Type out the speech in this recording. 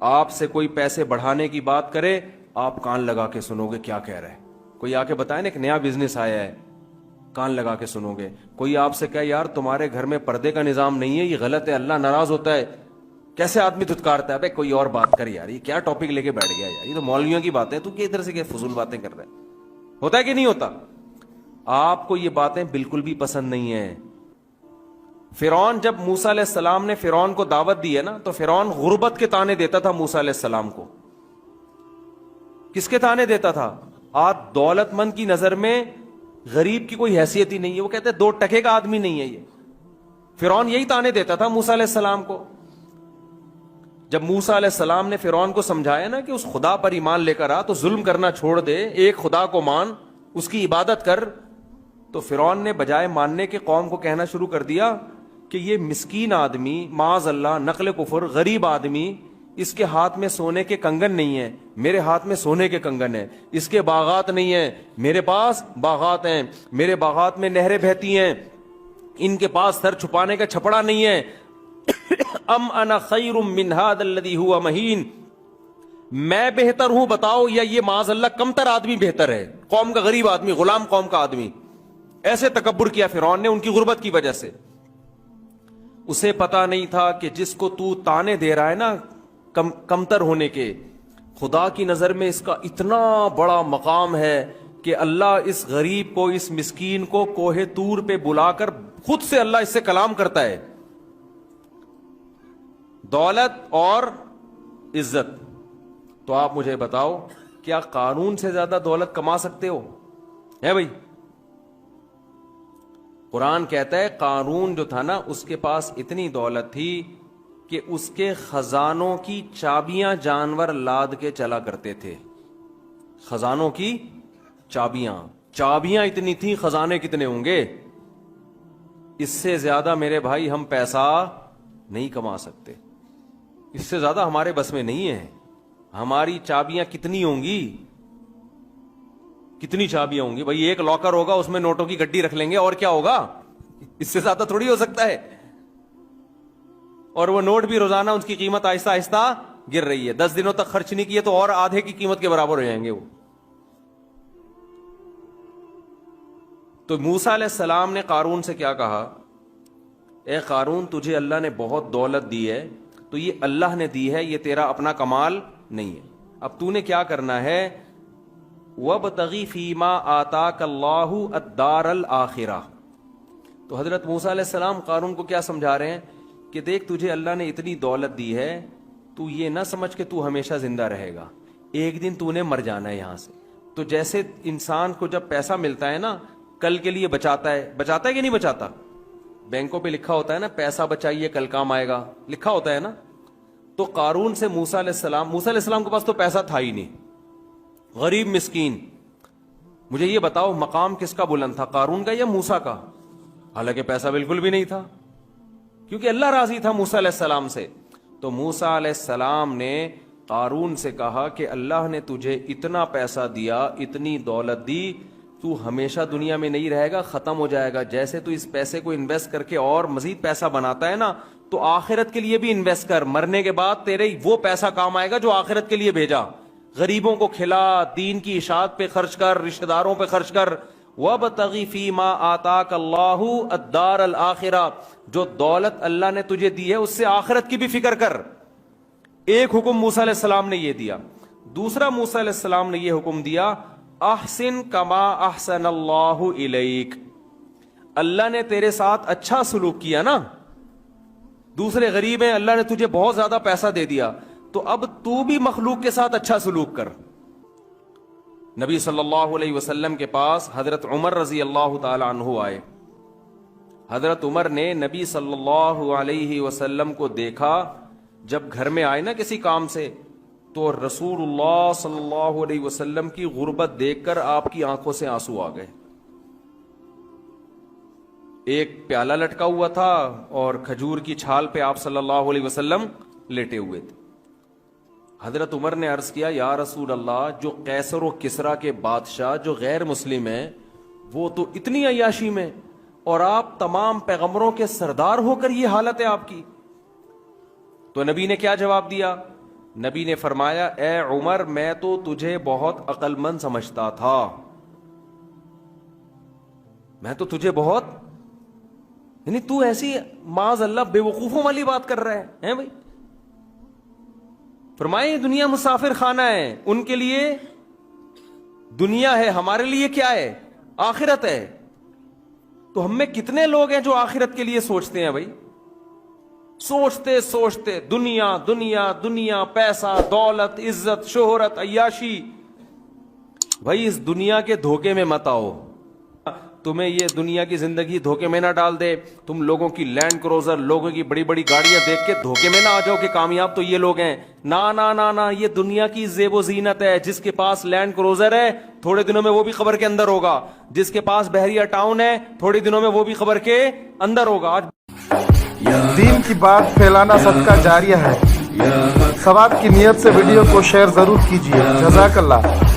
آپ سے کوئی پیسے بڑھانے کی بات کرے آپ کان لگا کے سنو گے کیا کہہ رہا ہے. کوئی آ کے بتائے نا ایک نیا بزنس آیا ہے, کان لگا کے سنو گے. کوئی آپ سے کہے یار تمہارے گھر میں پردے کا نظام نہیں ہے, یہ غلط ہے, اللہ ناراض ہوتا ہے, کیسے آدمی دھتکارتا ہے, بھائی کوئی اور بات کر یار, یہ کیا ٹاپک لے کے بیٹھ گیا یار, یہ تو مولویوں کی باتیں, تو ادھر سے فضول باتیں کر رہے ہیں. ہوتا ہے کہ نہیں ہوتا؟ آپ کو یہ باتیں بالکل بھی پسند نہیں ہیں. فرعون, جب موسیٰ علیہ السلام نے فرعون کو دعوت دی ہے نا, تو فرعون غربت کے تانے دیتا تھا موسیٰ علیہ السلام کو. کس کے تانے دیتا تھا؟ آپ دولت مند کی نظر میں غریب کی کوئی حیثیت ہی نہیں ہے, وہ کہتے 2 ٹکے کا آدمی نہیں ہے یہ. فرعون یہی تانے دیتا تھا موسیٰ علیہ السلام کو. جب موسیٰ علیہ السلام نے فرعون کو سمجھایا نا کہ اس خدا پر ایمان لے کر آ, تو ظلم کرنا چھوڑ دے, ایک خدا کو مان, اس کی عبادت کر, تو فرعون نے بجائے ماننے کے قوم کو کہنا شروع کر دیا کہ یہ مسکین آدمی, معاذ اللہ, نقل کفر, غریب آدمی, اس کے ہاتھ میں سونے کے کنگن نہیں ہیں, میرے ہاتھ میں سونے کے کنگن ہیں, اس کے باغات نہیں ہیں, میرے پاس باغات ہیں, میرے باغات میں نہریں بہتی ہیں, ان کے پاس سر چھپانے کا چھپڑا نہیں ہے. ام انا خیر من ھذا الذی ھوا مہین, میں بہتر ہوں بتاؤ یا یہ معاذ اللہ کمتر آدمی بہتر ہے, قوم کا غریب آدمی, غلام قوم کا آدمی. ایسے تکبر کیا فرعون نے ان کی غربت کی وجہ سے. اسے پتا نہیں تھا کہ جس کو تو تانے دے رہا ہے نا کمتر ہونے کے, خدا کی نظر میں اس کا اتنا بڑا مقام ہے کہ اللہ اس غریب کو, اس مسکین کو کوہ طور پہ بلا کر خود سے اللہ اس سے کلام کرتا ہے. دولت اور عزت. تو آپ مجھے بتاؤ کیا قارون سے زیادہ دولت کما سکتے ہو؟ ہے بھائی؟ قرآن کہتا ہے قارون جو تھا نا, اس کے پاس اتنی دولت تھی کہ اس کے خزانوں کی چابیاں جانور لاد کے چلا کرتے تھے. خزانوں کی چابیاں اتنی تھیں, خزانے کتنے ہوں گے؟ اس سے زیادہ میرے بھائی ہم پیسہ نہیں کما سکتے, اس سے زیادہ ہمارے بس میں نہیں ہے. ہماری چابیاں کتنی ہوں گی؟ کتنی چابیاں ہوں گی بھائی؟ ایک لاکر ہوگا, اس میں نوٹوں کی گڈی رکھ لیں گے, اور کیا ہوگا؟ اس سے زیادہ تھوڑی ہو سکتا ہے. اور وہ نوٹ بھی روزانہ اس کی قیمت آہستہ آہستہ گر رہی ہے. 10 دنوں تک خرچ نہیں کیے تو اور آدھے کی قیمت کے برابر ہو جائیں گے وہ. تو موسیٰ علیہ السلام نے قارون سے کیا کہا؟ اے قارون, تجھے اللہ نے بہت دولت دی ہے, تو یہ اللہ نے دی ہے, یہ تیرا اپنا کمال نہیں ہے. اب تو نے کیا کرنا ہے؟ وَابْتَغِ فِي مَا آتَاكَ اللَّهُ الدَّارَ الْآخِرَةَ. تو حضرت موسیٰ علیہ السلام قارون کو کیا سمجھا رہے ہیں کہ دیکھ تجھے اللہ نے اتنی دولت دی ہے, تو یہ نہ سمجھ کہ تو ہمیشہ زندہ رہے گا, ایک دن تو نے مر جانا ہے یہاں سے. تو جیسے انسان کو جب پیسہ ملتا ہے نا, کل کے لیے بچاتا ہے کہ نہیں بچاتا؟ بینکوں پہ لکھا ہوتا ہے نا پیسہ بچائیے کل کام آئے گا, لکھا ہوتا ہے نا. تو قارون سے موسیٰ علیہ السلام کے پاس تو پیسہ تھا ہی نہیں, غریب مسکین. مجھے یہ بتاؤ مقام کس کا بلند تھا, قارون کا یا موسیٰ کا؟ حالانکہ پیسہ بالکل بھی نہیں تھا, کیونکہ اللہ راضی تھا موسیٰ علیہ السلام سے. تو موسیٰ علیہ السلام نے قارون سے کہا کہ اللہ نے تجھے اتنا پیسہ دیا, اتنی دولت دی, تو ہمیشہ دنیا میں نہیں رہے گا, ختم ہو جائے گا. جیسے تو اس پیسے کو انویسٹ کر کے اور مزید پیسہ بناتا ہے نا, تو آخرت کے لیے بھی انویسٹ کر. مرنے کے بعد تیرے وہ پیسہ کام آئے گا جو آخرت کے لیے بھیجا. غریبوں کو کھلا, دین کی اشاعت پہ خرچ کر, رشتہ داروں پہ خرچ کر. وَابْتَغِ فِي مَا آتَاكَ اللَّهُ الدَّارَ الْآخِرَةَ. جو دولت اللہ نے تجھے دی ہے اس سے آخرت کی بھی فکر کر. ایک حکم موسیٰ علیہ السلام نے یہ دیا. دوسرا موسیٰ علیہ السلام نے یہ حکم دیا, احسن کما احسن اللہ الیک. اللہ نے تیرے ساتھ اچھا سلوک کیا نا, دوسرے غریب ہیں, اللہ نے تجھے بہت زیادہ پیسہ دے دیا, تو اب تو بھی مخلوق کے ساتھ اچھا سلوک کر. نبی صلی اللہ علیہ وسلم کے پاس حضرت عمر رضی اللہ تعالی عنہ آئے. حضرت عمر نے نبی صلی اللہ علیہ وسلم کو دیکھا, جب گھر میں آئے نا کسی کام سے, تو رسول اللہ صلی اللہ علیہ وسلم کی غربت دیکھ کر آپ کی آنکھوں سے آنسو آ گئے. ایک پیالہ لٹکا ہوا تھا اور کھجور کی چھال پہ آپ صلی اللہ علیہ وسلم لیٹے ہوئے تھے. حضرت عمر نے عرض کیا, یا رسول اللہ, جو قیصر و کسریٰ کے بادشاہ جو غیر مسلم ہیں وہ تو اتنی عیاشی میں, اور آپ تمام پیغمبروں کے سردار ہو کر یہ حالت ہے آپ کی. تو نبی نے کیا جواب دیا؟ نبی نے فرمایا اے عمر میں تو تجھے بہت عقل مند سمجھتا تھا، میں تو تجھے بہت، یعنی تو ایسی معاذ اللہ بے وقوفوں والی بات کر رہا ہے بھائی. فرمائے یہ دنیا مسافر خانہ ہے، ان کے لیے دنیا ہے، ہمارے لیے کیا ہے؟ آخرت ہے. تو ہم میں کتنے لوگ ہیں جو آخرت کے لیے سوچتے ہیں بھائی؟ سوچتے سوچتے دنیا دنیا دنیا، پیسہ دولت عزت شہرت عیاشی. بھائی اس دنیا کے دھوکے میں مت آؤ، تمہیں یہ دنیا کی زندگی دھوکے میں نہ ڈال دے. تم لوگوں کی لینڈ کروزر، لوگوں کی بڑی بڑی گاڑیاں دیکھ کے دھوکے میں نہ آ جاؤ کہ کامیاب تو یہ لوگ ہیں. نا نا نا نا، یہ دنیا کی زیب و زینت ہے. جس کے پاس لینڈ کروزر ہے تھوڑے دنوں میں وہ بھی قبر کے اندر ہوگا، جس کے پاس بحریہ ٹاؤن ہے تھوڑے دنوں میں وہ بھی قبر کے اندر ہوگا. آج دین کی بات پھیلانا صدقہ جاریہ ہے. ثواب کی نیت سے ویڈیو کو شیئر ضرور کیجیے. جزاک اللہ.